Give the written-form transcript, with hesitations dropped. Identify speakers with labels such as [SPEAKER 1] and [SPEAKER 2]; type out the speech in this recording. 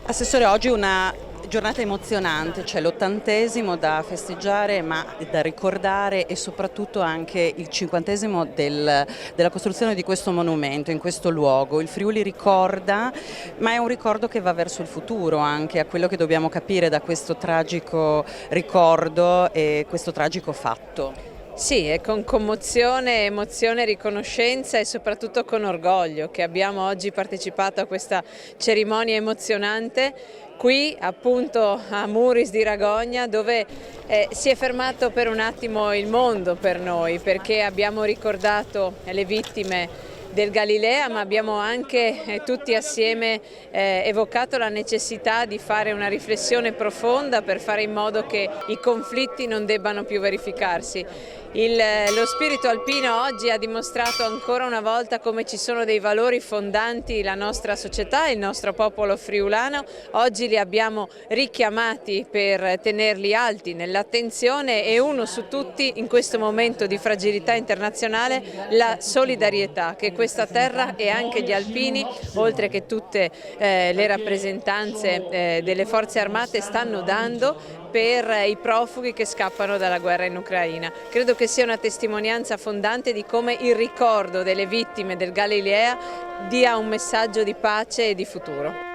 [SPEAKER 1] Assessore, oggi è una giornata emozionante, c'è l'80° da festeggiare ma da ricordare e soprattutto anche il 50° della costruzione di questo monumento in questo luogo. Il Friuli ricorda, ma è un ricordo che va verso il futuro anche, a quello che dobbiamo capire da questo tragico ricordo e questo tragico fatto.
[SPEAKER 2] Sì, è con commozione, emozione, riconoscenza e soprattutto con orgoglio che abbiamo oggi partecipato a questa cerimonia emozionante qui appunto a Muris di Ragogna, dove si è fermato per un attimo il mondo per noi, perché abbiamo ricordato le vittime del Galilea, ma abbiamo anche tutti assieme evocato la necessità di fare una riflessione profonda per fare in modo che i conflitti non debbano più verificarsi. Lo spirito alpino oggi ha dimostrato ancora una volta come ci sono dei valori fondanti la nostra società, il nostro popolo friulano. Oggi li abbiamo richiamati per tenerli alti nell'attenzione e uno su tutti in questo momento di fragilità internazionale la solidarietà che questa terra e anche gli alpini, oltre che tutte le rappresentanze delle forze armate, stanno dando per i profughi che scappano dalla guerra in Ucraina. Credo che sia una testimonianza fondante di come il ricordo delle vittime del Galilea dia un messaggio di pace e di futuro.